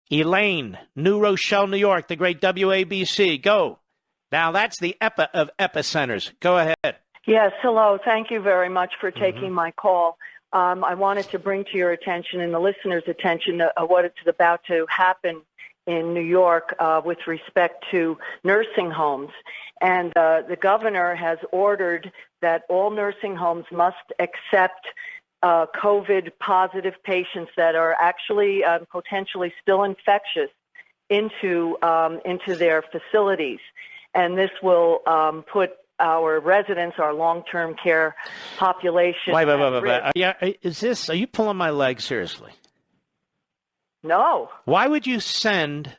Elaine, New Rochelle, New York, the great WABC. Go. Now, that's the of epicenters. Go ahead. Yes, hello. Thank you very much for taking my call. I wanted to bring to your attention and the listeners' attention what is about to happen in New York with respect to nursing homes. And the governor has ordered that all nursing homes must accept COVID-positive patients that are actually potentially still infectious into their facilities. And this will put our residents, our long-term care population. Wait. Yeah, are you pulling my leg seriously? No. Why would you send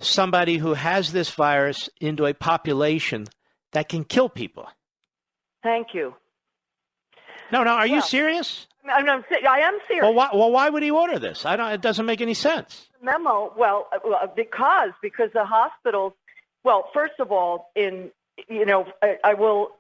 somebody who has this virus into a population that can kill people? Thank you. No. Are you serious? I am serious. Well, why would he order this? It doesn't make any sense. Memo. Well, because the hospitals. Well, first of all, I will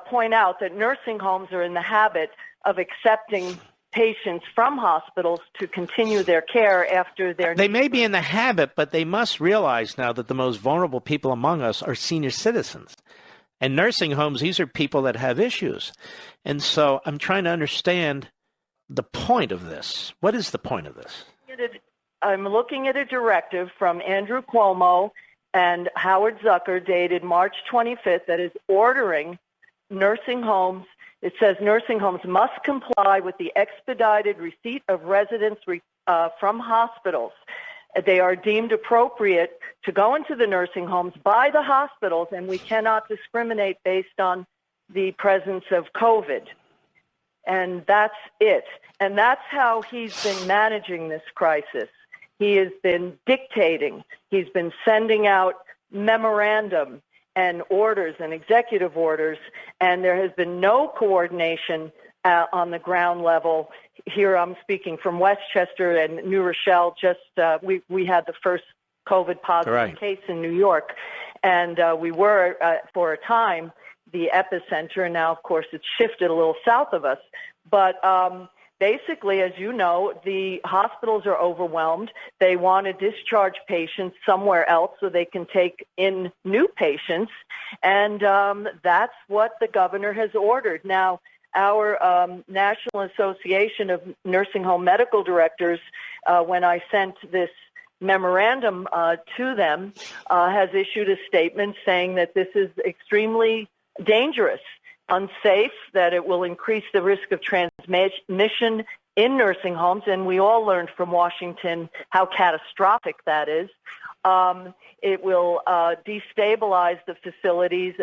point out that nursing homes are in the habit of accepting patients from hospitals to continue their care after their. They may be in the habit, but they must realize now that the most vulnerable people among us are senior citizens. And nursing homes, these are people that have issues. And so I'm trying to understand the point of this. What is the point of this? I'm looking at a directive from Andrew Cuomo and Howard Zucker dated March 25th that is ordering nursing homes. It says nursing homes must comply with the expedited receipt of residents from hospitals. They are deemed appropriate to go into the nursing homes by the hospitals, and we cannot discriminate based on the presence of COVID. And that's it. And that's how he's been managing this crisis. He has been dictating. He's been sending out memorandum and orders and executive orders, and there has been no coordination on the ground level. Here I'm speaking from Westchester and New Rochelle. We had the first COVID positive case in New York, and we were, for a time, the epicenter, and now, of course, it's shifted a little south of us. But basically, as you know, the hospitals are overwhelmed. They want to discharge patients somewhere else so they can take in new patients, and that's what the governor has ordered. Now, our National Association of Nursing Home Medical Directors, when I sent this memorandum to them, has issued a statement saying that this is extremely dangerous, unsafe, that it will increase the risk of transmission in nursing homes, and we all learned from Washington how catastrophic that is. It will destabilize the facilities,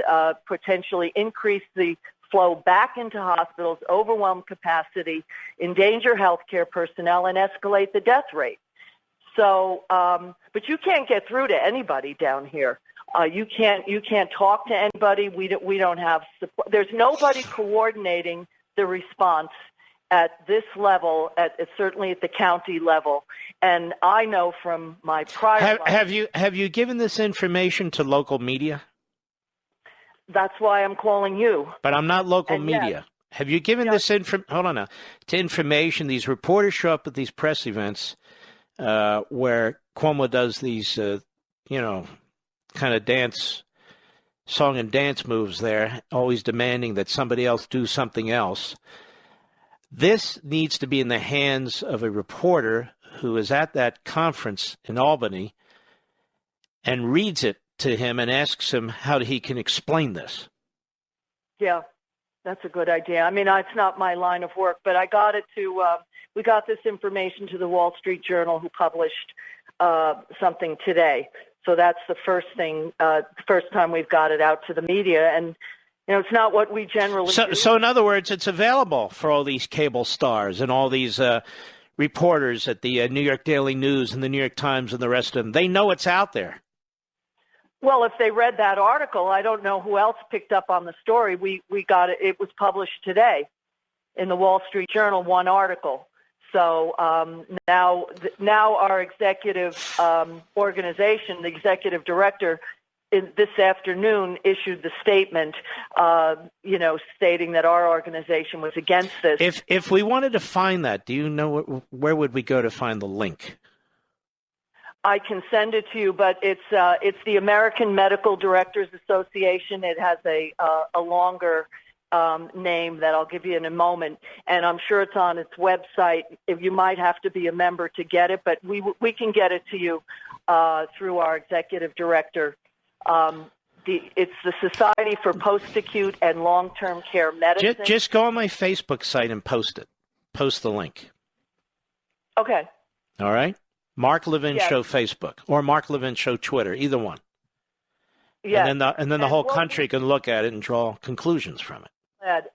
potentially increase the flow back into hospitals, overwhelm capacity, endanger healthcare personnel, and escalate the death rate. So, but you can't get through to anybody down here. You can't talk to anybody. We don't have support. There's nobody coordinating the response at this level, certainly at the county level. And I know from my prior have you given this information to local media? That's why I'm calling you. But I'm not local media. Yes. Have you given this information? These reporters show up at these press events where Cuomo does these, kind of song and dance moves there, always demanding that somebody else do something else. This needs to be in the hands of a reporter who is at that conference in Albany and reads it to him and asks him how he can explain this. Yeah, that's a good idea. I mean, it's not my line of work, but I got it to, we got this information to the Wall Street Journal, who published something today. So that's the first thing, first time we've got it out to the media. And, it's not what we generally do. So in other words, it's available for all these cable stars and all these reporters at the New York Daily News and the New York Times and the rest of them. They know it's out there. Well, if they read that article, I don't know who else picked up on the story. We got it. It was published today in the Wall Street Journal, one article. So now our executive organization, the executive director, this afternoon issued the statement, stating that our organization was against this. If we wanted to find that, do you know where would we go to find the link? I can send it to you, but it's the American Medical Directors Association. It has a longer name that I'll give you in a moment, and I'm sure it's on its website. If you might have to be a member to get it, but we can get it to you through our executive director. It's the Society for Post-Acute and Long-Term Care Medicine. Just go on my Facebook site and post it. Post the link. Okay. All right. Mark Levin Show Facebook or Mark Levin Show Twitter, either one. Yeah. And then the whole country can look at it and draw conclusions from it.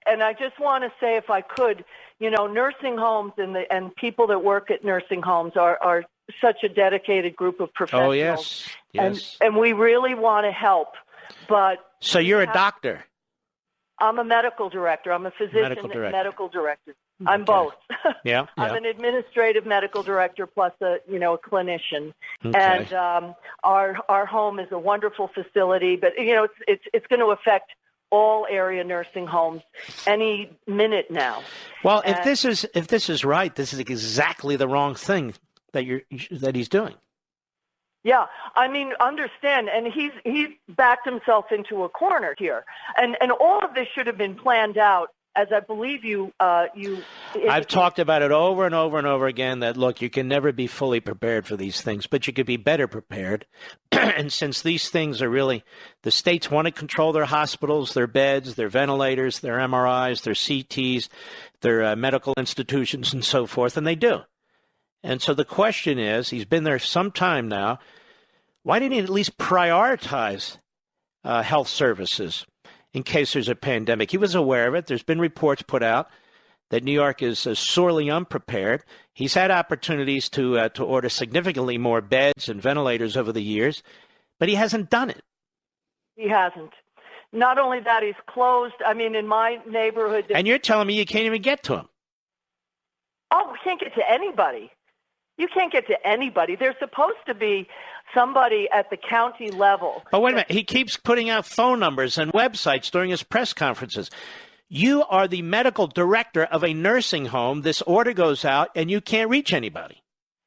And I just want to say, if I could, nursing homes and people that work at nursing homes are such a dedicated group of professionals. Oh, yes. And we really want to help. But so you're a doctor? I'm a medical director. I'm a physician and medical director. I'm both. Yeah. I'm an administrative medical director plus a clinician. Okay. And our home is a wonderful facility, but it's going to affect all area nursing homes any minute now. Well, if this is right, this is exactly the wrong thing that he's doing. Yeah, I mean, understand, and he's backed himself into a corner here, and all of this should have been planned out, as I believe you. I've talked about it over and over and over again. That look, you can never be fully prepared for these things, but you could be better prepared. And since these things are really, the states want to control their hospitals, their beds, their ventilators, their MRIs, their CTs, their medical institutions, and so forth, and they do. And so the question is, he's been there some time now, why didn't he at least prioritize health services in case there's a pandemic? He was aware of it. There's been reports put out that New York is sorely unprepared. He's had opportunities to order significantly more beds and ventilators over the years, but he hasn't done it. He hasn't. Not only that, he's closed. I mean, in my neighborhood. And you're telling me you can't even get to him? Oh, we can't get to anybody. You can't get to anybody. There's supposed to be somebody at the county level. But wait a minute. He keeps putting out phone numbers and websites during his press conferences. You are the medical director of a nursing home. This order goes out, and you can't reach anybody.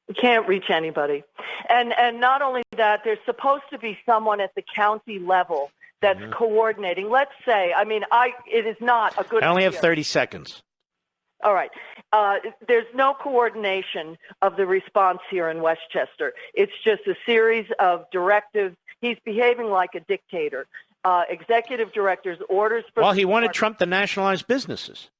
You can't reach anybody. And not only that, there's supposed to be someone at the county level that's coordinating. Let's say, I mean, it is not a good idea. I only have 30 seconds. All right. There's no coordination of the response here in Westchester. It's just a series of directives. He's behaving like a dictator. Executive directors, orders for... Well, he wanted Trump to nationalize businesses.